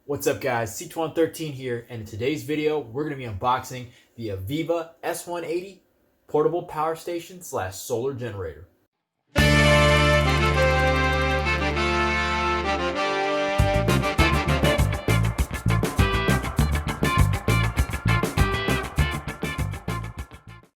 What's up guys, C2113 here, and in today's video we're going to be unboxing the Aviva S180 portable power station / solar generator.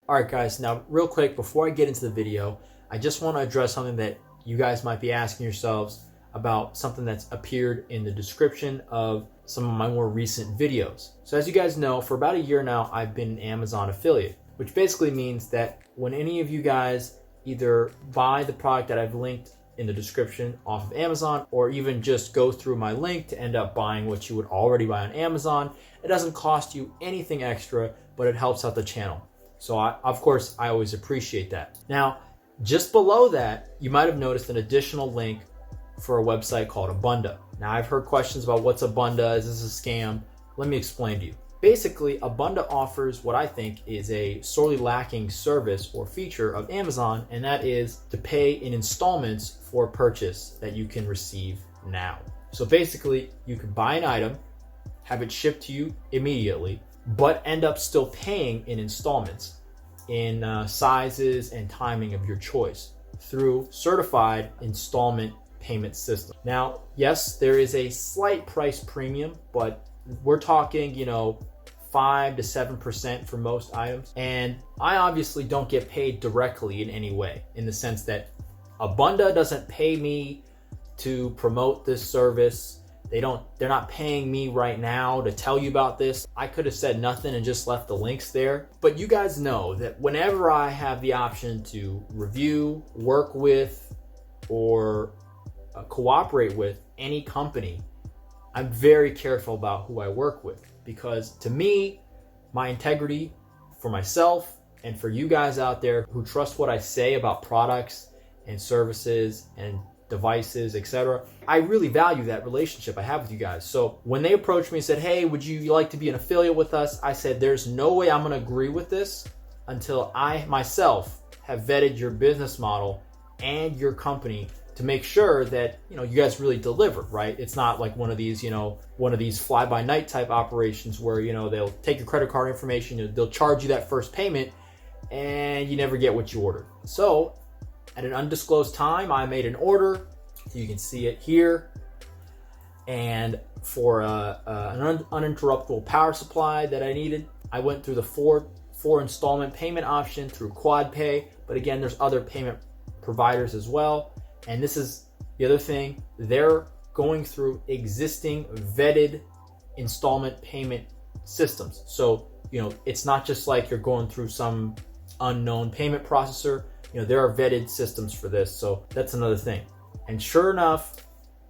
Alright guys, now real quick before I get into the video, I just want to address something that you guys might be asking yourselves about, something that's appeared in the description of some of my more recent videos. So as you guys know, for about a year now, I've been an Amazon affiliate, which basically means that when any of you guys either buy the product that I've linked in the description off of Amazon, or even just go through my link to end up buying what you would already buy on Amazon, it doesn't cost you anything extra, but it helps out the channel. So of course, I always appreciate that. Now, just below that, you might have noticed an additional link for a website called Abunda. Now, I've heard questions about what's Abunda, is this a scam? Let me explain to you. Basically, Abunda offers what I think is a sorely lacking service or feature of Amazon, and that is to pay in installments for a purchase that you can receive now. So basically, you can buy an item, have it shipped to you immediately, but end up still paying in installments in sizes and timing of your choice through certified installment payment system. Now, yes, there is a slight price premium, but we're talking, 5 to 7% for most items. And I obviously don't get paid directly in any way, in the sense that Abunda doesn't pay me to promote this service. They're not paying me right now to tell you about this. I could have said nothing and just left the links there. But you guys know that whenever I have the option to review, work with, or cooperate with any company, I'm very careful about who I work with, because to me, my integrity for myself and for you guys out there who trust what I say about products and services and devices, etc., I really value that relationship I have with you guys. So when they approached me and said, hey, would you like to be an affiliate with us? I said, there's no way I'm going to agree with this until I myself have vetted your business model and your company to make sure that you guys really deliver, right? It's not like one of these fly-by-night type operations where they'll take your credit card information, they'll charge you that first payment, and you never get what you ordered. So at an undisclosed time, I made an order. You can see it here, and for an uninterruptible power supply that I needed, I went through the four installment payment option through QuadPay. But again, there's other payment providers as well. And this is the other thing, they're going through existing vetted installment payment systems. So, it's not just like you're going through some unknown payment processor. There are vetted systems for this. So that's another thing. And sure enough,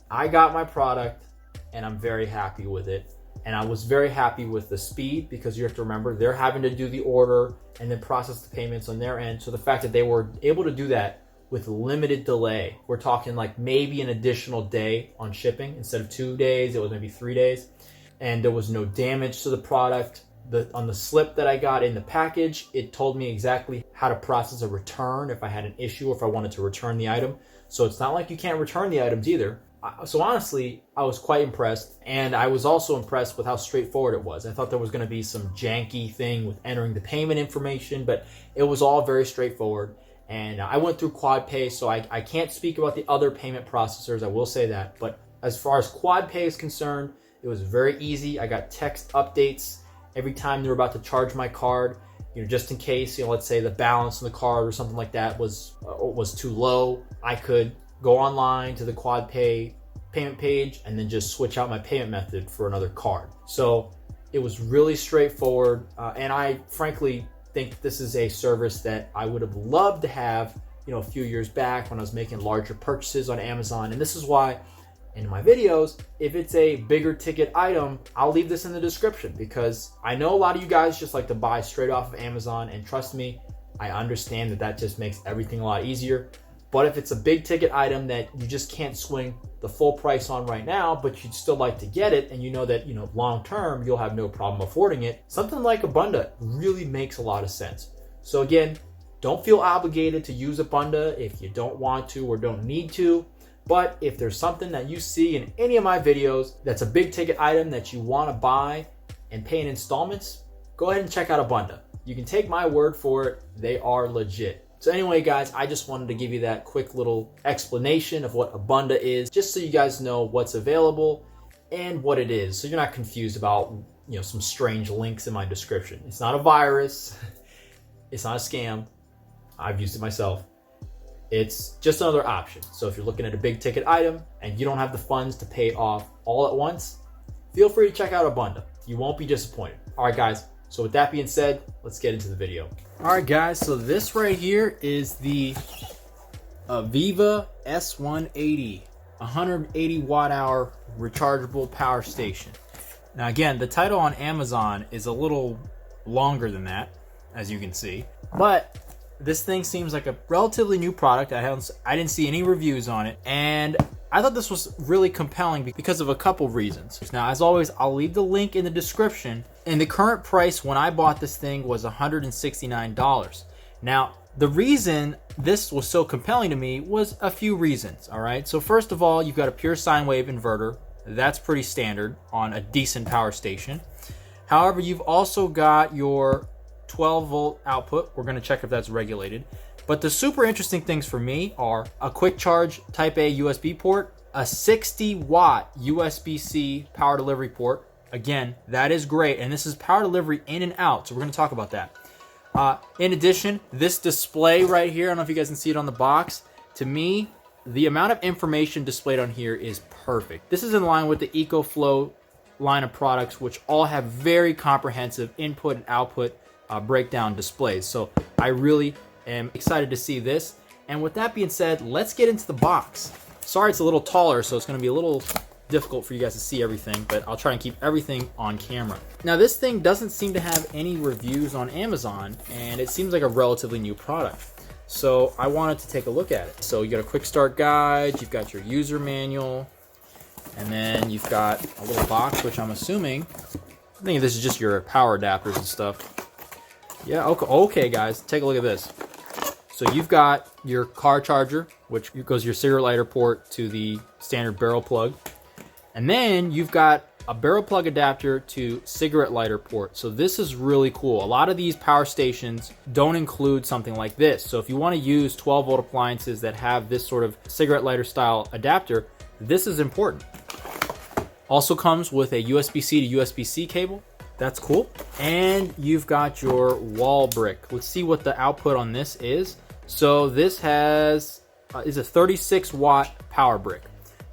I got my product and I'm very happy with it. And I was very happy with the speed, because you have to remember, they're having to do the order and then process the payments on their end. So the fact that they were able to do that with limited delay, we're talking like maybe an additional day on shipping. Instead of 2 days, it was maybe 3 days. And there was no damage to the product. On the slip that I got in the package, it told me exactly how to process a return if I had an issue or if I wanted to return the item. So it's not like you can't return the items either. So honestly, I was quite impressed, and I was also impressed with how straightforward it was. I thought there was going to be some janky thing with entering the payment information, but it was all very straightforward. And I went through QuadPay, so I can't speak about the other payment processors, I will say that. But as far as QuadPay is concerned, it was very easy. I got text updates every time they were about to charge my card, just in case, let's say the balance on the card or something like that was too low. I could go online to the QuadPay payment page and then just switch out my payment method for another card. So it was really straightforward, and I frankly think this is a service that I would have loved to have, a few years back when I was making larger purchases on Amazon. And this is why in my videos, if it's a bigger ticket item, I'll leave this in the description, because I know a lot of you guys just like to buy straight off of Amazon, and trust me, I understand that just makes everything a lot easier. But if it's a big ticket item that you just can't swing the full price on right now, but you'd still like to get it, and that long term you'll have no problem affording it, something like Abunda really makes a lot of sense. So again, don't feel obligated to use Abunda if you don't want to or don't need to. But if there's something that you see in any of my videos that's a big ticket item that you want to buy and pay in installments, go ahead and check out Abunda. You can take my word for it, they are legit. So anyway, guys, I just wanted to give you that quick little explanation of what Abunda is, just so you guys know what's available and what it is, so you're not confused about, you know, some strange links in my description. It's not a virus, it's not a scam. I've used it myself. It's just another option. So if you're looking at a big ticket item and you don't have the funds to pay it off all at once, feel free to check out Abunda. You won't be disappointed. All right, guys. So with that being said, let's get into the video. All right, guys. So this right here is the Aviva S180, 180 watt hour rechargeable power station. Now, again, the title on Amazon is a little longer than that, as you can see, but this thing seems like a relatively new product. I didn't see any reviews on it, and I thought this was really compelling because of a couple reasons. Now, as always, I'll leave the link in the description, and the current price when I bought this thing was $169. Now, the reason this was so compelling to me was a few reasons, all right? So first of all, you've got a pure sine wave inverter. That's pretty standard on a decent power station. However, you've also got your 12 volt output. We're going to check if that's regulated. But the super interesting things for me are a quick charge type A USB port, a 60 watt USB-C power delivery port. Again, that is great. And this is power delivery in and out. So we're going to talk about that. In addition, this display right here, I don't know if you guys can see it on the box. To me, the amount of information displayed on here is perfect. This is in line with the EcoFlow line of products, which all have very comprehensive input and output breakdown displays. So I really am excited to see this. And with that being said, let's get into the box. Sorry it's a little taller, so it's going to be a little difficult for you guys to see everything, but I'll try and keep everything on camera. Now, this thing doesn't seem to have any reviews on Amazon, and it seems like a relatively new product. So I wanted to take a look at it. So you got a quick start guide, you've got your user manual, and then you've got a little box, which I'm assuming, I think this is just your power adapters and stuff. Yeah, okay, guys, take a look at this. So you've got your car charger, which goes your cigarette lighter port to the standard barrel plug. And then you've got a barrel plug adapter to cigarette lighter port. So this is really cool. A lot of these power stations don't include something like this. So if you want to use 12 volt appliances that have this sort of cigarette lighter style adapter, this is important. Also comes with a USB-C to USB-C cable. That's cool. And you've got your wall brick. Let's see what the output on this is. So this is a 36 watt power brick.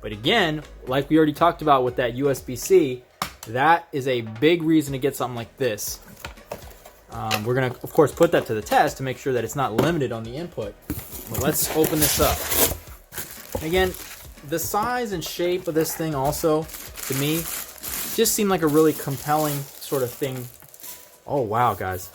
But again, like we already talked about with that USB-C, that is a big reason to get something like this. We're gonna, of course, put that to the test to make sure that it's not limited on the input. But let's open this up. Again, the size and shape of this thing also, to me, just seemed like a really compelling sort of thing. Oh wow, guys,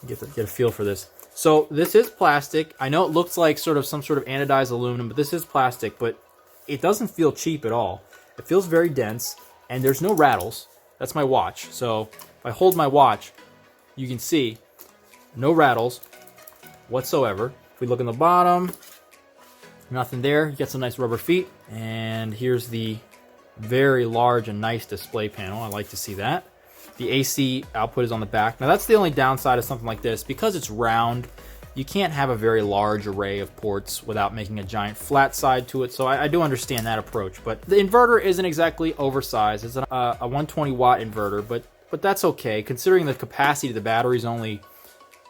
get a feel for this. So this is plastic. I know it looks like sort of some sort of anodized aluminum, but this is plastic. But it doesn't feel cheap at all. It feels very dense, and there's no rattles. That's my watch. So if I hold my watch, you can see no rattles whatsoever. If we look in the bottom, nothing there. You get some nice rubber feet, and here's the very large and nice display panel. I like to see that. The AC output is on the back. Now that's the only downside of something like this. Because it's round, you can't have a very large array of ports without making a giant flat side to it. So I do understand that approach. But the inverter isn't exactly oversized. It's a 120 watt inverter, but that's okay. Considering the capacity of the battery is only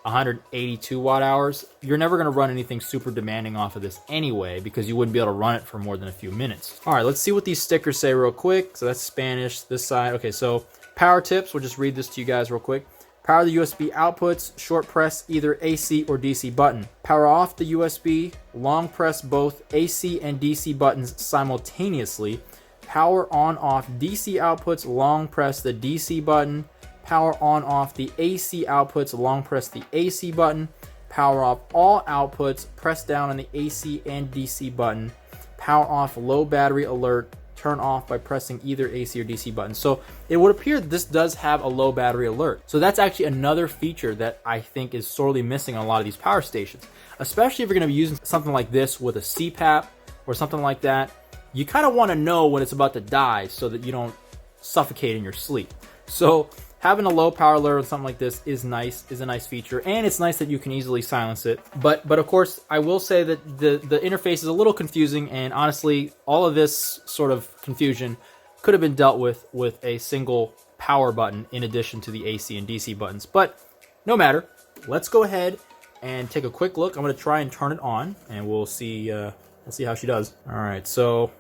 182 watt hours, you're never going to run anything super demanding off of this anyway, because you wouldn't be able to run it for more than a few minutes. All right, let's see what these stickers say real quick. So that's Spanish, this side. Okay, so power tips, we'll just read this to you guys real quick. Power the USB outputs, short press either AC or DC button. Power off the USB, long press both AC and DC buttons simultaneously. Power on off DC outputs, long press the DC button. Power on off the AC outputs, long press the AC button. Power off all outputs, press down on the AC and DC button. Power off low battery alert, turn off by pressing either AC or DC button. So it would appear that this does have a low battery alert. So that's actually another feature that I think is sorely missing on a lot of these power stations, especially if you're going to be using something like this with a CPAP or something like that, you kind of want to know when it's about to die so that you don't suffocate in your sleep. So having a low power alert or something like this is nice, is a nice feature, and it's nice that you can easily silence it. But of course, I will say that the interface is a little confusing, and honestly, all of this sort of confusion could have been dealt with a single power button in addition to the AC and DC buttons. But no matter, let's go ahead and take a quick look. I'm going to try and turn it on, and we'll see how she does. All right, so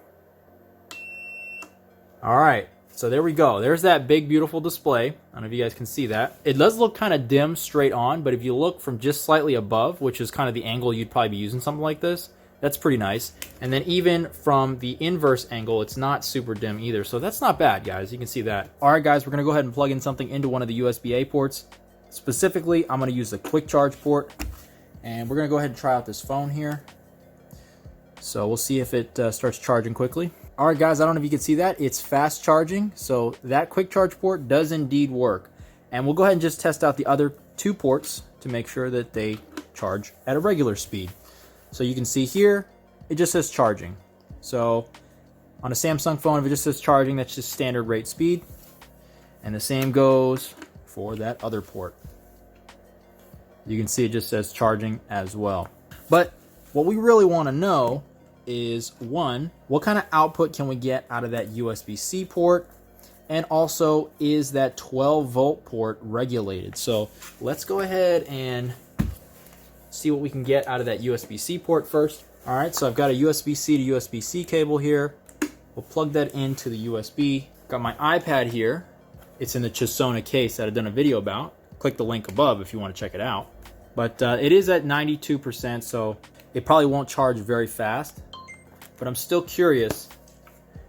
there we go. There's that big, beautiful display. I don't know if you guys can see that. It does look kind of dim straight on, but if you look from just slightly above, which is kind of the angle you'd probably be using something like this, that's pretty nice. And then even from the inverse angle, it's not super dim either. So that's not bad, guys. You can see that. All right, guys, we're going to go ahead and plug in something into one of the USB-A ports. Specifically, I'm going to use the quick charge port. And we're going to go ahead and try out this phone here. So we'll see if it starts charging quickly. All right, guys, I don't know if you can see that. It's fast charging, so that quick charge port does indeed work. And we'll go ahead and just test out the other two ports to make sure that they charge at a regular speed. So you can see here, it just says charging. So on a Samsung phone, if it just says charging, that's just standard rate speed. And the same goes for that other port. You can see it just says charging as well. But what we really want to know is, one, what kind of output can we get out of that USB-C port, and also is that 12-volt port regulated? So let's go ahead and see what we can get out of that USB-C port first. All right, so I've got a USB-C to USB-C cable here. We'll plug that into the USB. Got my iPad here. It's in the Chisona case that I've done a video about. Click the link above if you want to check it out. But it is at 92%, so it probably won't charge very fast. But I'm still curious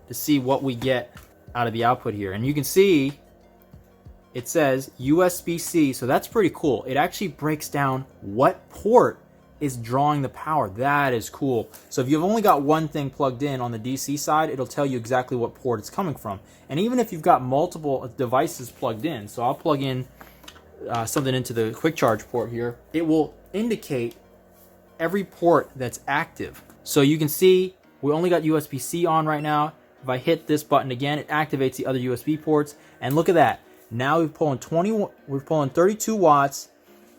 to see what we get out of the output here. And you can see it says USB-C, so that's pretty cool. It actually breaks down what port is drawing the power. That is cool. So if you've only got one thing plugged in on the DC side, it'll tell you exactly what port it's coming from. And even if you've got multiple devices plugged in, so I'll plug in something into the quick charge port here, it will indicate every port that's active. So you can see we only got USB-C on right now. If I hit this button again, it activates the other USB ports. And look at that. Now we're pulling 32 watts,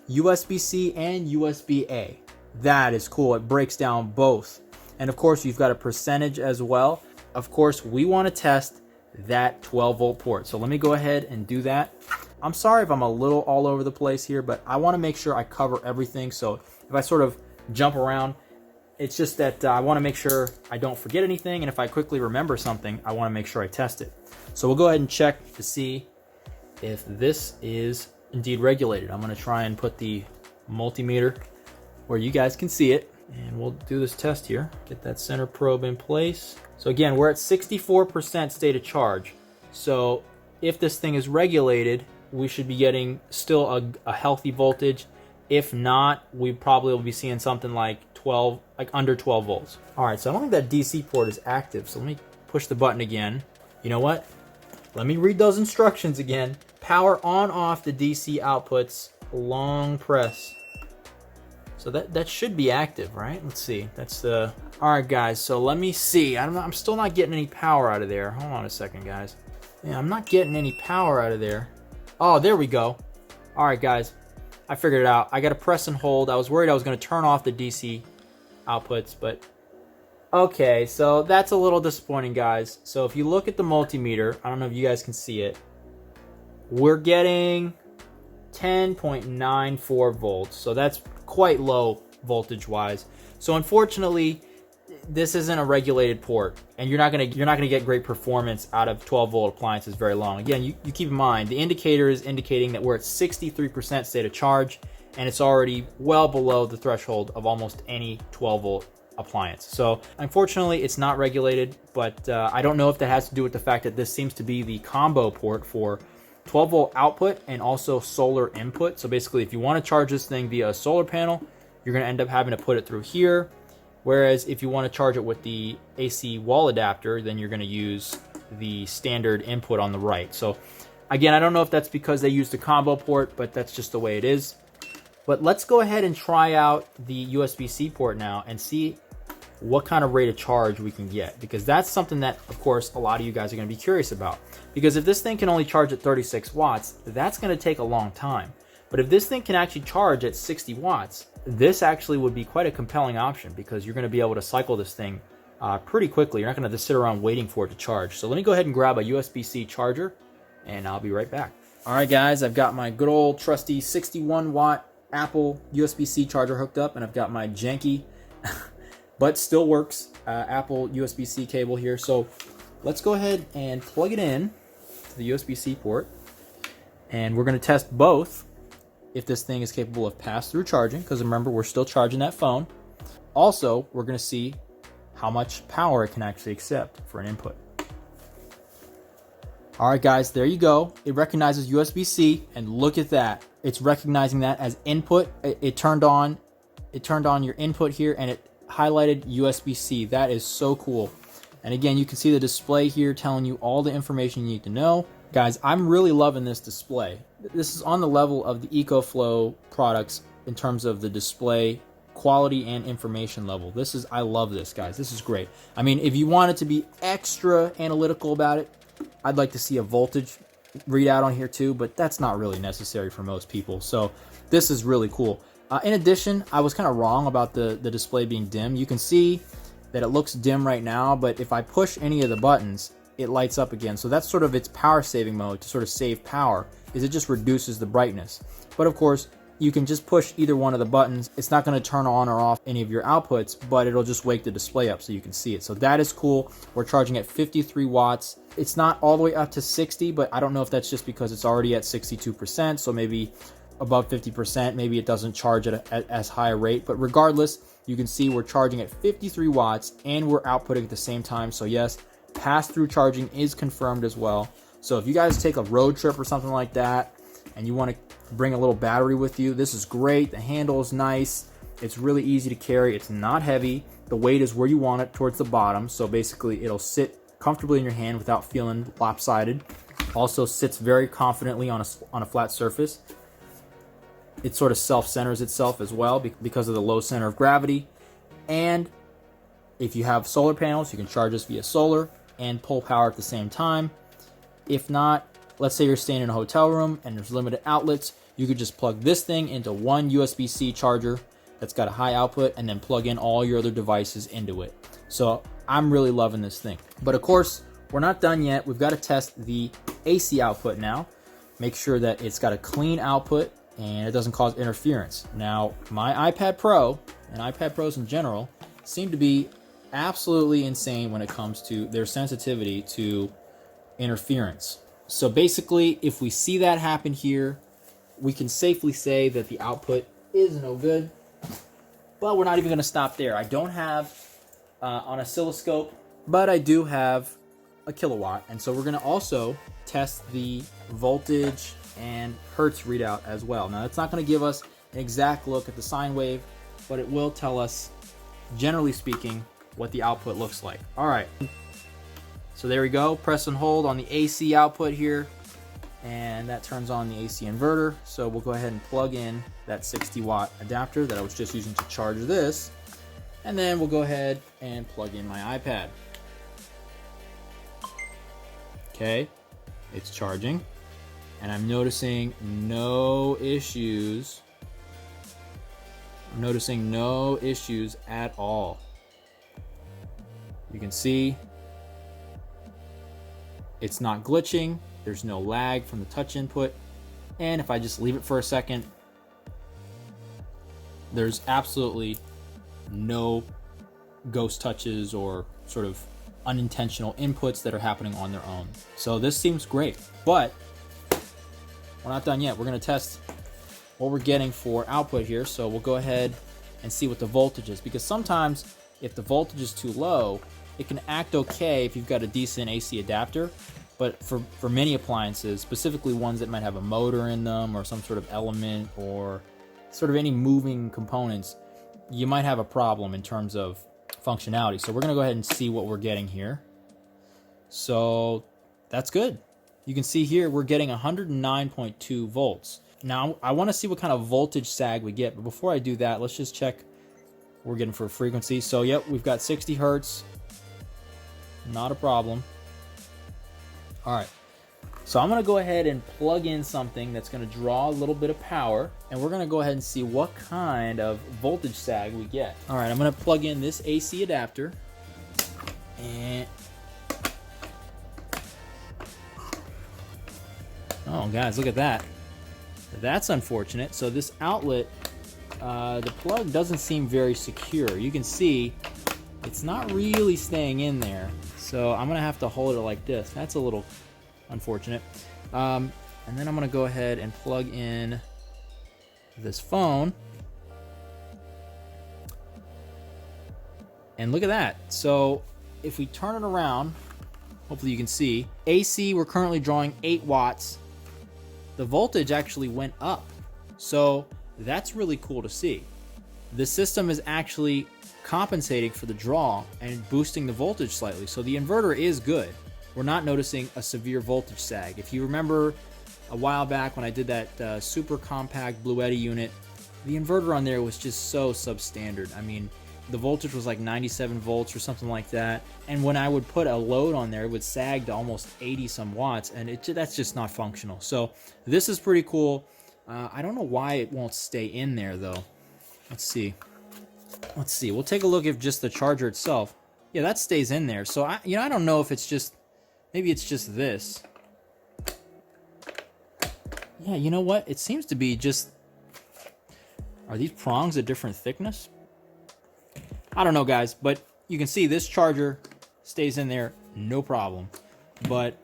USB-C and USB-A. That is cool. It breaks down both. And of course, you've got a percentage as well. Of course, we want to test that 12-volt port. So let me go ahead and do that. I'm sorry if I'm a little all over the place here, but I want to make sure I cover everything. So if I sort of jump around, it's just that I want to make sure I don't forget anything, and if I quickly remember something, I want to make sure I test it. So we'll go ahead and check to see if this is indeed regulated. I'm going to try and put the multimeter where you guys can see it, and we'll do this test here. Get that center probe in place. So again, we're at 64% state of charge. So if this thing is regulated, we should be getting still a healthy voltage. If not, we probably will be seeing something like under 12 volts. All right, so I don't think that DC port is active. So let me push the button again. You know what? Let me read those instructions again. Power on off the DC outputs, long press. So that should be active, right? Let's see. That's the... All right, guys, so let me see. I'm still not getting any power out of there. Hold on a second, guys. Yeah, I'm not getting any power out of there. Oh, there we go. All right, guys. I figured it out. I got to press and hold. I was worried I was going to turn off the DC outputs, but okay, so that's a little disappointing, guys. So if you look at the multimeter, I don't know if you guys can see it, we're getting 10.94 volts. So that's quite low voltage wise. So unfortunately, this isn't a regulated port, and you're not gonna get great performance out of 12-volt appliances very long. Again, you keep in mind the indicator is indicating that we're at 63% state of charge, and it's already well below the threshold of almost any 12-volt appliance. So unfortunately, it's not regulated, but I don't know if that has to do with the fact that this seems to be the combo port for 12-volt output and also solar input. So basically, if you want to charge this thing via a solar panel, you're going to end up having to put it through here. Whereas if you want to charge it with the AC wall adapter, then you're going to use the standard input on the right. So again, I don't know if that's because they used a combo port, but that's just the way it is. But let's go ahead and try out the USB-C port now and see what kind of rate of charge we can get, because that's something that, of course, a lot of you guys are going to be curious about. Because if this thing can only charge at 36 watts, that's going to take a long time. But if this thing can actually charge at 60 watts, this actually would be quite a compelling option, because you're going to be able to cycle this thing pretty quickly. You're not going to have to sit around waiting for it to charge. So let me go ahead and grab a USB-C charger, and I'll be right back. All right, guys, I've got my good old trusty 61 watt Apple USB-C charger hooked up, and I've got my janky but still works Apple USB-C cable here. So let's go ahead and plug it in to the USB-C port, and we're going to test both if this thing is capable of pass-through charging, because remember, we're still charging that phone. Also, we're going to see how much power it can actually accept for an input. All right, guys, there you go. It recognizes USB-C, and look at that. It's recognizing that as input. It turned on your input here, and it highlighted USB-C. That is so cool. And again, you can see the display here telling you all the information you need to know. Guys, I'm really loving this display. This is on the level of the EcoFlow products in terms of the display quality and information level. I love this, guys. This is great. I mean, if you wanted to be extra analytical about it, I'd like to see a voltage readout on here too, but that's not really necessary for most people. So this is really cool. In addition, I was kind of wrong about the display being dim. You can see that it looks dim right now, but if I push any of the buttons, it lights up again. So that's sort of its power saving mode to sort of save power, is it just reduces the brightness. But of course, you can just push either one of the buttons. It's not going to turn on or off any of your outputs, but it'll just wake the display up so you can see it. So that is cool. We're charging at 53 watts. It's not all the way up to 60, but I don't know if that's just because it's already at 62%. So maybe above 50%, maybe it doesn't charge at as high a rate. But regardless, you can see we're charging at 53 watts and we're outputting at the same time. So yes, pass-through charging is confirmed as well. So if you guys take a road trip or something like that, and you want to bring a little battery with you, this is great. The handle is nice. It's really easy to carry. It's not heavy. The weight is where you want it, towards the bottom. So basically, it'll sit comfortably in your hand without feeling lopsided. Also sits very confidently on a flat surface. It sort of self-centers itself as well because of the low center of gravity. And if you have solar panels, you can charge this via solar and pull power at the same time. If not, let's say you're staying in a hotel room and there's limited outlets, you could just plug this thing into one USB-C charger that's got a high output and then plug in all your other devices into it. So I'm really loving this thing. But of course, we're not done yet. We've got to test the AC output now. Make sure that it's got a clean output and it doesn't cause interference. Now, my iPad Pro and iPad Pros in general seem to be absolutely insane when it comes to their sensitivity to interference. So basically, if we see that happen here, we can safely say that the output is no good. But we're not even going to stop there. I don't have an oscilloscope, but I do have a kilowatt. And so we're going to also test the voltage and hertz readout as well. Now, that's not going to give us an exact look at the sine wave, but it will tell us, generally speaking, what the output looks like. All right. So there we go. Press and hold on the AC output here, and that turns on the AC inverter. So we'll go ahead and plug in that 60 watt adapter that I was just using to charge this. And then we'll go ahead and plug in my iPad. Okay, it's charging, and I'm noticing no issues. I'm noticing no issues at all. You can see it's not glitching. There's no lag from the touch input. And if I just leave it for a second, there's absolutely no ghost touches or sort of unintentional inputs that are happening on their own. So this seems great, but we're not done yet. We're going to test what we're getting for output here. So we'll go ahead and see what the voltage is, because sometimes if the voltage is too low, it can act okay if you've got a decent AC adapter. But for many appliances, specifically ones that might have a motor in them or some sort of element or sort of any moving components, you might have a problem in terms of functionality. So we're going to go ahead and see what we're getting here. So that's good. You can see here we're getting 109.2 volts. Now I want to see what kind of voltage sag we get, but before I do that, let's just check we're getting for frequency. So yep, we've got 60 hertz. Not a problem. All right. So I'm going to go ahead and plug in something that's going to draw a little bit of power, and we're going to go ahead and see what kind of voltage sag we get. All right, I'm going to plug in this AC adapter, and oh guys, look at that. That's unfortunate. So this outlet, the plug doesn't seem very secure. You can see it's not really staying in there. So I'm going to have to hold it like this. That's a little unfortunate. And then I'm going to go ahead and plug in this phone. And look at that. So if we turn it around, hopefully you can see, AC, we're currently drawing 8 watts. The voltage actually went up. So that's really cool to see. The system is actually compensating for the draw and boosting the voltage slightly. So the inverter is good. We're not noticing a severe voltage sag. If you remember a while back when I did that super compact Bluetti unit, the inverter on there was just so substandard. I mean, the voltage was like 97 volts or something like that. And when I would put a load on there, it would sag to almost 80 some watts, and that's just not functional. So this is pretty cool. I don't know why it won't stay in there though. Let's see. We'll take a look at just the charger itself. Yeah, that stays in there. So I don't know if it's just, maybe it's just this. Yeah, you know what? It seems to be just, are these prongs a different thickness? I don't know, guys, but you can see this charger stays in there, no problem. But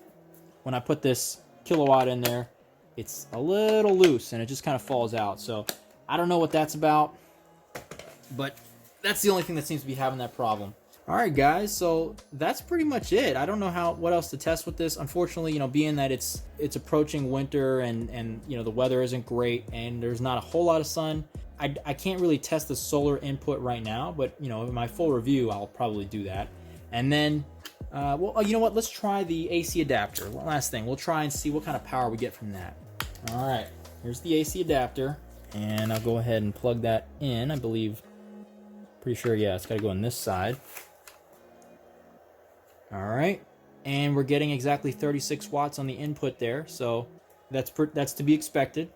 when I put this kilowatt in there, it's a little loose and it just kind of falls out. So I don't know what that's about, but that's the only thing that seems to be having that problem. All right, guys, so that's pretty much it. I don't know what else to test with this. Unfortunately, being that it's approaching winter and the weather isn't great and there's not a whole lot of sun, I can't really test the solar input right now, but in my full review, I'll probably do that. And then, well, you know what? Let's try the AC adapter. One last thing, we'll try and see what kind of power we get from that. All right, here's the AC adapter, and I'll go ahead and plug that in. I believe, pretty sure, yeah, it's got to go on this side. All right, and we're getting exactly 36 watts on the input there, so that's to be expected.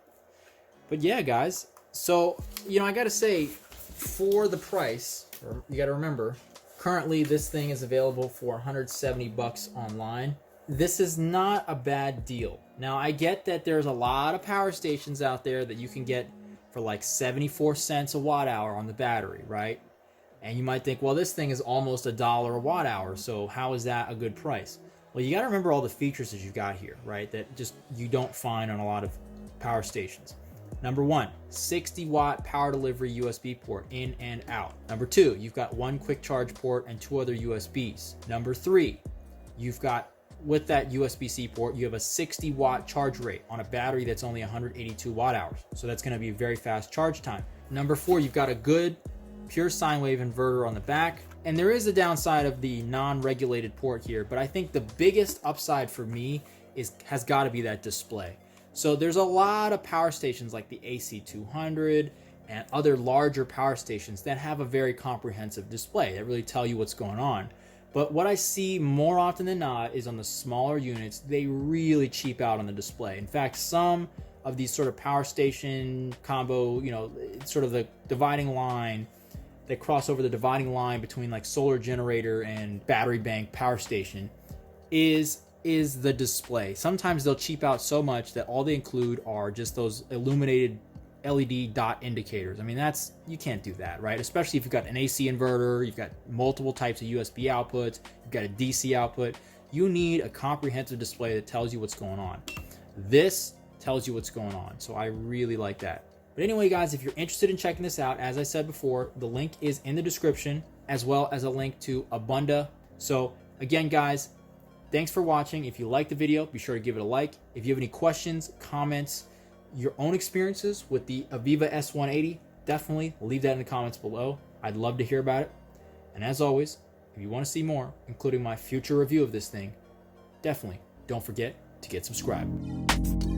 But yeah, guys. So, I gotta say, for the price, you gotta remember, currently this thing is available for 170 bucks online. This is not a bad deal. Now, I get that there's a lot of power stations out there that you can get for like 74 cents a watt hour on the battery, right? And you might think, well, this thing is almost $1 a watt hour, so how is that a good price? Well, you gotta remember all the features that you've got here, right? That just you don't find on a lot of power stations. Number 1, 60 watt power delivery USB port in and out. Number 2, you've got 1 quick charge port and 2 other USBs. Number 3, you've got, with that USB-C port, you have a 60 watt charge rate on a battery that's only 182 watt hours. So that's gonna be a very fast charge time. Number 4, you've got a good pure sine wave inverter on the back. And there is a downside of the non-regulated port here, but I think the biggest upside for me has gotta be that display. So there's a lot of power stations like the AC200 and other larger power stations that have a very comprehensive display that really tell you what's going on. But what I see more often than not is on the smaller units, they really cheap out on the display. In fact, some of these sort of power station combo, sort of the dividing line, they cross over the dividing line between like solar generator and battery bank power station is the display. Sometimes they'll cheap out so much that all they include are just those illuminated LED dot indicators. I mean, you can't do that, right? Especially if you've got an AC inverter, you've got multiple types of USB outputs, you've got a DC output. You need a comprehensive display that tells you what's going on. This tells you what's going on, so I really like that. But anyway, guys, if you're interested in checking this out, as I said before, the link is in the description, as well as a link to Abunda. So again, guys, thanks for watching. If you liked the video, be sure to give it a like. If you have any questions, comments, your own experiences with the Aviva S180, definitely leave that in the comments below. I'd love to hear about it. And as always, if you want to see more, including my future review of this thing, definitely don't forget to get subscribed.